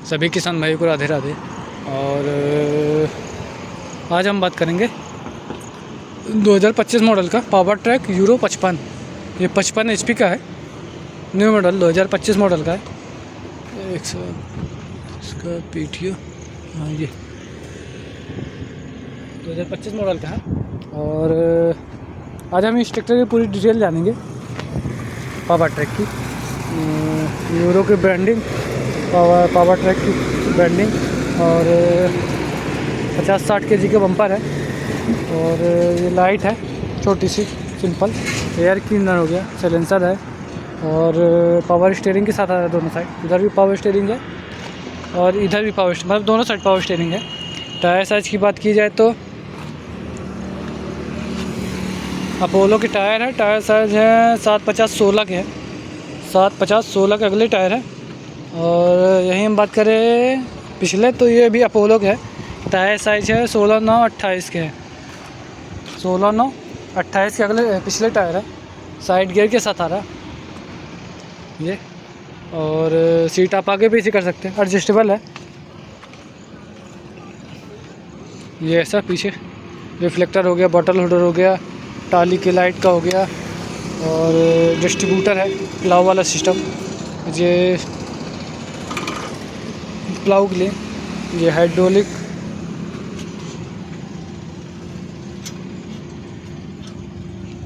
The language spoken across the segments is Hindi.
सभी किसान भाई को राधे राधे। और आज हम बात करेंगे 2025 मॉडल का पावर ट्रैक यूरो 55। ये 55 HP का है, न्यू मॉडल 2025 मॉडल का है। इसका PTO, हाँ ये 2025 मॉडल का है। और आज हम इस ट्रैक्टर की पूरी डिटेल जानेंगे, पावर ट्रैक की, यूरो की ब्रांडिंग, पावर ट्रैक की ब्रांडिंग, और 50-60 kg का बम्पर है। और ये लाइट है छोटी सी सिंपल, एयर क्लीनर हो गया, साइलेंसर है, और पावर स्टीयरिंग के साथ आ रहा है दोनों साइड। इधर भी पावर स्टीयरिंग है और इधर भी पावर, मतलब दोनों साइड पावर स्टीयरिंग है। टायर साइज़ की बात की जाए तो अपोलो के टायर है, टायर साइज़ है 750-16 के हैं, 750-16 के अगले टायर है। और यहीं हम बात करें पिछले, तो ये भी अपोलो के है, टायर साइज़ है 16-9-28 के हैं, 16-9-28 के अगले पिछले टायर है। साइड गियर के साथ आ रहा है ये। और सीट आप आगे पीछे कर सकते हैं, एडजस्टेबल है ये। ऐसा पीछे रिफ्लेक्टर हो गया, बॉटल होल्डर हो गया, टाली की लाइट का हो गया, और डिस्ट्रीब्यूटर है, प्लाव वाला सिस्टम, ये प्लाव के लिए, ये हाइड्रोलिक,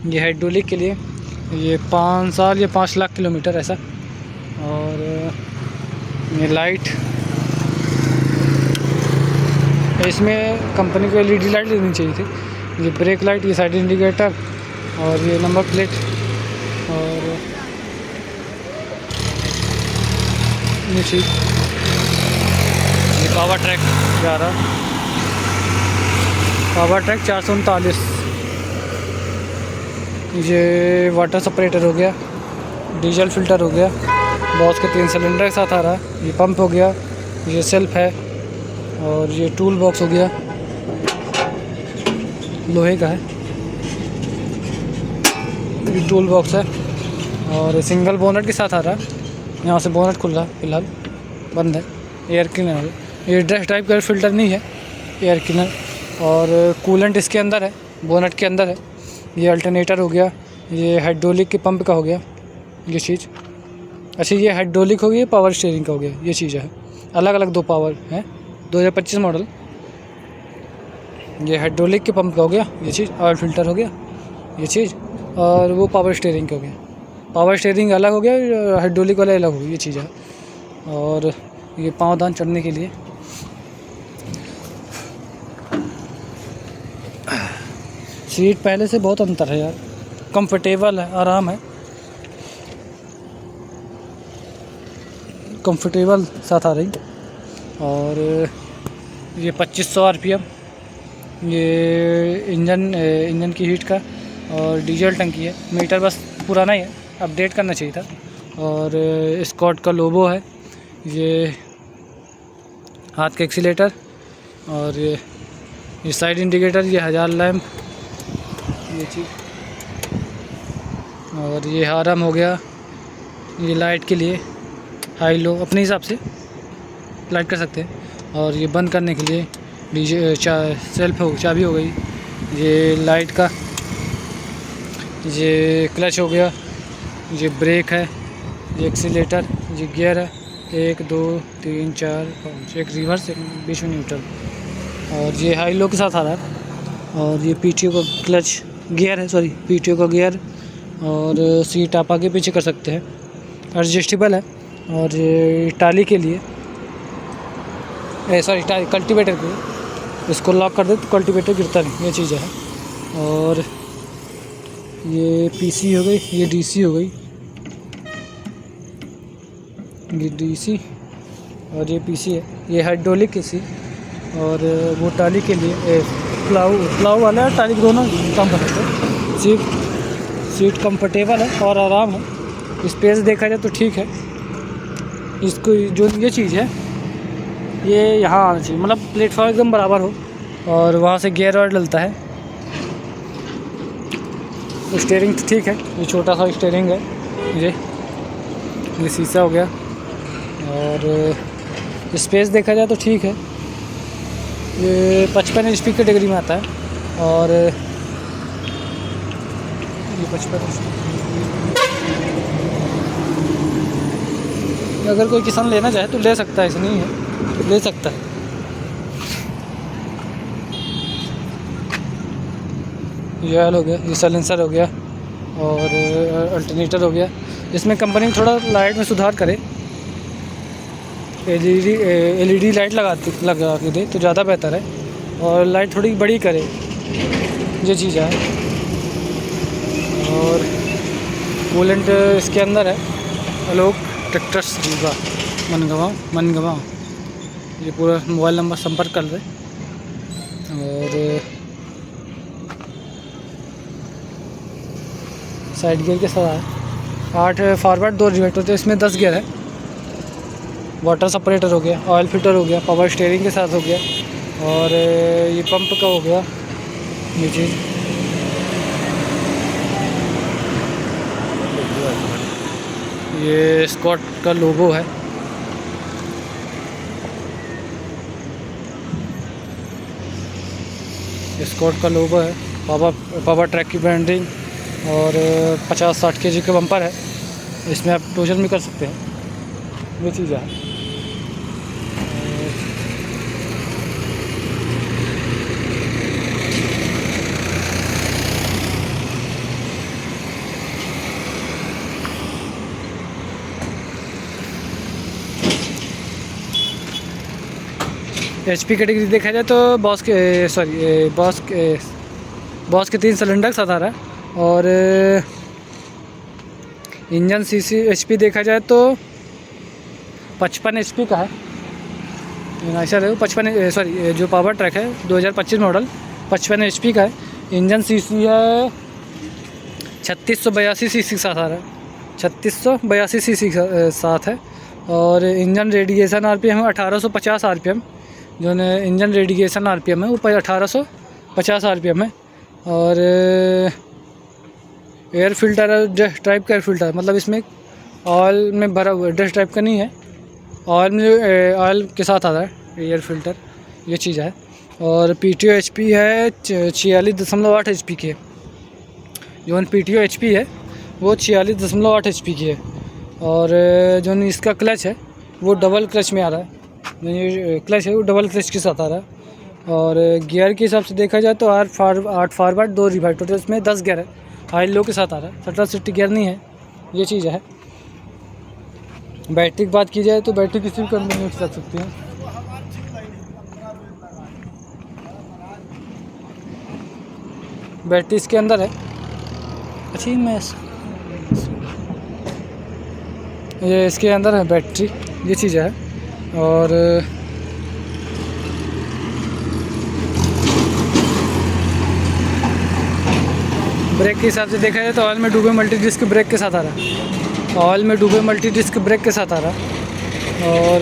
ये हाइड्रोलिक के लिए, ये 5 साल या 5 लाख किलोमीटर ऐसा। और ये लाइट, इसमें कंपनी को LED लाइट लेनी चाहिए थी। ये ब्रेक लाइट, ये साइड इंडिकेटर, और ये नंबर प्लेट, और ये चीज़, ये पावर ट्रैक जा रहा, पावर ट्रैक 439। ये वाटर सेपरेटर हो गया, डीजल फिल्टर हो गया, बॉस के 3 सिलेंडर के साथ आ रहा है। ये पंप हो गया, ये सेल्फ है, और ये टूल बॉक्स हो गया, लोहे का है ये टूल बॉक्स है। और सिंगल बोनट के साथ आ रहा है, यहाँ से बोनट खुल रहा है, फिलहाल बंद है। एयर क्लीनर है ये, ड्रेस टाइप का फिल्टर नहीं है, एयर क्लीनर। और कूलेंट इसके अंदर है, बोनट के अंदर है। ये अल्टरनेटर हो गया, ये हाइड्रोलिक के पंप का हो गया ये चीज़। अच्छा, ये हाइड्रोलिक हो गया, पावर स्टीयरिंग का हो गया, ये चीज़ है। अलग अलग 2 पावर हैं, 2025 मॉडल। ये हाइड्रोलिक के पंप का हो गया ये चीज़, ऑयल फिल्टर हो गया ये चीज़, और वो पावर स्टीयरिंग का हो गया। पावर स्टीयरिंग अलग हो गया, हाइड्रोलिक वाला अलग हो गया, ये चीज़ है। और ये पाँवदान चढ़ने के लिए, सीट पहले से बहुत अंतर है यार, कंफर्टेबल है, आराम है, कंफर्टेबल साथ आ रही। और ये 2500 RPM, ये इंजन की हीट का, और डीजल टंकी है। मीटर बस पुराना ही है, अपडेट करना चाहिए था। और स्कॉट का लोगो है, ये हाथ का एक्सीलेटर, और ये साइड इंडिकेटर, ये 1000 लैम्प, ये चीज़। और ये हारम हो गया, ये लाइट के लिए, हाई लो अपने हिसाब से लाइट कर सकते हैं। और ये बंद करने के लिए डीजे सेल्फ हो, चाबी हो गई, ये लाइट का, ये क्लच हो गया, ये ब्रेक है, ये एक्सीलेटर, ये गियर है, 1 2 3 4 5, एक रिवर्स, एक बीच में न्यूट्रल। और ये हाई लो के साथ आ रहा है। और ये PTO का क्लच गियर है, सॉरी PTO का गियर। और सीट आप आगे पीछे कर सकते हैं, एडजस्टेबल है। और ये टाली के लिए, सॉरी कल्टीवेटर के लिए, इसको लॉक कर दे तो कल्टीवेटर गिरता नहीं, ये चीज़ है। और ये PC हो गई, ये DC हो गई, ये DC, और ये PC है, ये हाइड्रोलिक AC। और वो टाली के लिए प्लाव वाला है, टाली दोनों काम कर सकते हैं। सीट कंफर्टेबल है और आराम है। स्पेस देखा जाए तो ठीक है। इसको जो ये चीज़ है, ये यहाँ आना चाहिए, मतलब प्लेटफॉर्म एकदम बराबर हो, और वहाँ से गियर और डलता है। स्टीयरिंग तो ठीक है, ये छोटा सा स्टीयरिंग है, ये शीशा हो गया। और स्पेस देखा जाए तो ठीक है, ये 55 HP कैटेगरी में आता है। और ये 55 अगर कोई किसान लेना चाहे तो ले सकता है, ऐसा नहीं है, ले सकता है। ये ऑयल हो गया, ये साइलेंसर हो गया और अल्टरनेटर हो गया। इसमें कंपनी थोड़ा लाइट में सुधार करे, एलईडी लाइट लगा के दे तो ज़्यादा बेहतर है, और लाइट थोड़ी बड़ी करे, ये चीज़ है। और कूलेंट इसके अंदर है आलोक ट्रैक्टर्स का मनगवा। ये पूरा मोबाइल नंबर संपर्क कर रहे। और साइड गियर के साथ है 8 फॉरवर्ड 2 रिवर्स होते हैं, इसमें 10 गियर है। वाटर सेपरेटर हो गया, ऑयल फिल्टर हो गया, पावर स्टीयरिंग के साथ हो गया। और ये पंप का हो गया ये चीज़। ये स्कॉट का लोगो है। स्कॉट का लोगो है, पावर ट्रैक की ब्रांडिंग। और 50-60 kg का बम्पर है, इसमें आप टोजन भी कर सकते हैं, ये चीज़ है। HP कैटेगरी देखा जाए तो बॉस के 3 सिलेंडर साथ आ रहा है। और इंजन सीसी HP देखा जाए तो 55 HP का है। ऐसा है 55 जो पावर ट्रैक है 2025 मॉडल 55 HP का है। इंजन सीसी है 3682 सीसी के साथ आ रहा है, 3682 सीसी के साथ है। और इंजन रेडिएशन RPM है 1850 RPM। जो इंजन रेडिएशन RPM है वो 1850 RPM है। और एयर फिल्टर है, डस्ट टाइप का एयर फिल्टर, मतलब इसमें ऑयल में भरा हुआ है, डस्ट टाइप का नहीं है, ऑयल के साथ आता है एयर फिल्टर, ये चीज़ है। और PTO HP है 46.8 HP की है। जो PTO HP है वो 46.8 HP की है। और जो इसका क्लच है वो डबल क्लच में आ रहा है, ये क्लच है वो डबल क्लच के साथ आ रहा है। और गियर के हिसाब से देखा जाए तो 8 फॉरवर्ड 2 रिवर्स, टोटल इसमें 10 गियर है, हाई लो के साथ आ रहा है, 1760 गियर नहीं है, ये चीज़ है। बैटरी की बात की जाए तो बैटरी किसी भी कंपनी में चल सकती है। बैटरी इसके अंदर है अच्छी, मैं ये इसके अंदर है बैटरी, ये चीज़ है। और ब्रेक के हिसाब से देखा जाए तो ऑयल में डूबे मल्टी डिस्क ब्रेक के साथ आ रहा है, ऑयल में डूबे मल्टी डिस्क ब्रेक के साथ आ रहा है। और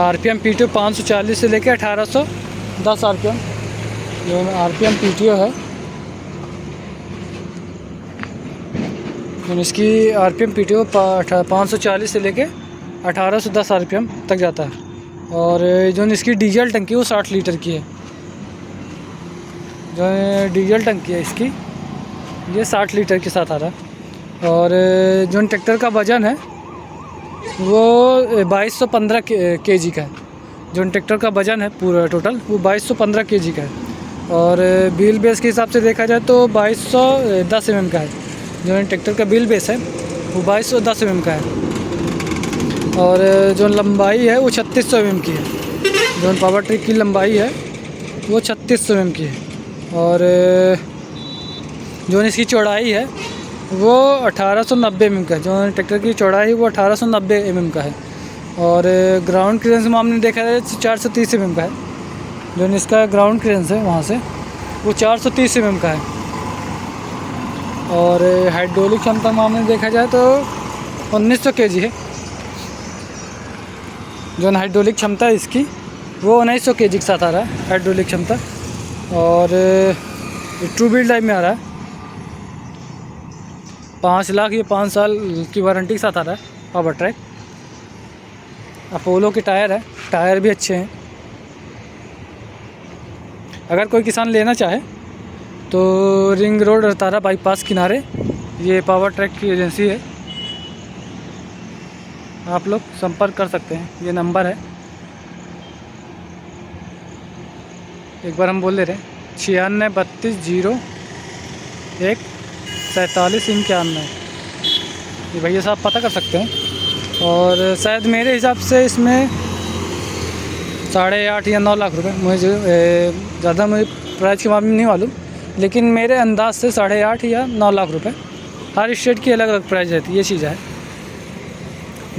RPM PTO 540 से लेकर 1810 RPM जो RPM PTO है। इसकी RPM PTO 540 से लेके 1810 RPM तक जाता है। और जो इसकी डीजल टंकी वो 60 लीटर की है, जो डीजल टंकी है इसकी ये 60 लीटर के साथ आ रहा है। और जो ट्रैक्टर का वज़न है वो 2215 kg का है। जो ट्रैक्टर का वज़न है पूरा टोटल वो 2215 kg का है। और व्हील बेस के हिसाब से देखा जाए तो 2210 mm का है। जो ट्रैक्टर का व्हील बेस है वो 2210 mm का है। और जो लंबाई है वो 3600 mm की है। जो पावर ट्रैक की लंबाई है वो 3600 mm की है। और जो इसकी चौड़ाई है वो 1890 mm का है। जो ट्रैक्टर की चौड़ाई है वो 1890 mm का है। और ग्राउंड क्लियरेंस में हमने देखा है 430 mm का है। जो इसका ग्राउंड क्लियरेंस है वहाँ से वो 430 mm का है। और हाइड्रोलिक क्षमता में हमने देखा जाए तो 1900 kg है। जो हाइड्रोलिक क्षमता है इसकी वो 1900 kg के साथ आ रहा है हाइड्रोलिक क्षमता। और ट्रू व्हील ड्राइव में आ रहा है, 5 लाख या 5 साल की वारंटी के साथ आ रहा है पावर ट्रैक। अपोलो के टायर है, टायर भी अच्छे हैं। अगर कोई किसान लेना चाहे तो रिंग रोड रतारा बाईपास किनारे ये पावर ट्रैक की एजेंसी है, आप लोग संपर्क कर सकते हैं। ये नंबर है, एक बार हम बोल ले रहे हैं 9632014791। ये भैया साहब पता कर सकते हैं। और शायद मेरे हिसाब से इसमें 8.5 या 9 लाख रुपए, मुझे ज़्यादा मुझे प्राइस के मामले में नहीं मालूम, लेकिन मेरे अंदाज से 8.5 या 9 लाख रुपए। हर स्टेट की अलग अलग प्राइस रहती है, ये चीज़ है।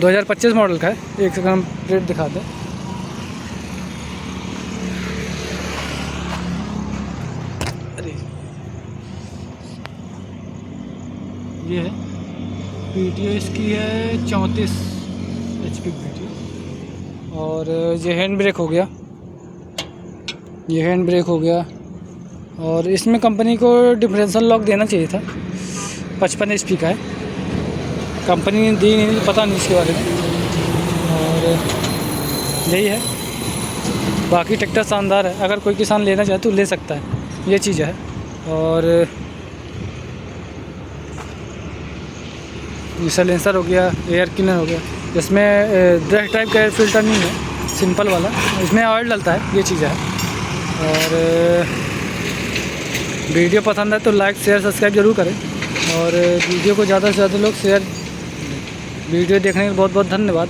2025 मॉडल का है। एक सेकंड हम प्लेट दिखा दें। अरे ये है PTO, इसकी है 34 HP PTO। और ये हैंड ब्रेक हो गया, ये हैंड ब्रेक हो गया। और इसमें कंपनी को डिफरेंशियल लॉक देना चाहिए था, 55 HP का है, कंपनी ने दी नहीं, पता नहीं इसके बारे में। और यही है, बाकी ट्रैक्टर शानदार है, अगर कोई किसान लेना चाहे तो ले सकता है, ये चीज़ है। और ये साइलेंसर हो गया, एयर क्लीनर हो गया, इसमें डायरेक्ट टाइप का एयर फिल्टर नहीं है, सिंपल वाला, इसमें ऑयल डलता है, ये चीज़ है। और वीडियो पसंद है तो लाइक शेयर सब्सक्राइब ज़रूर करें, और वीडियो को ज़्यादा से ज़्यादा लोग शेयर। वीडियो देखने के लिए बहुत बहुत धन्यवाद।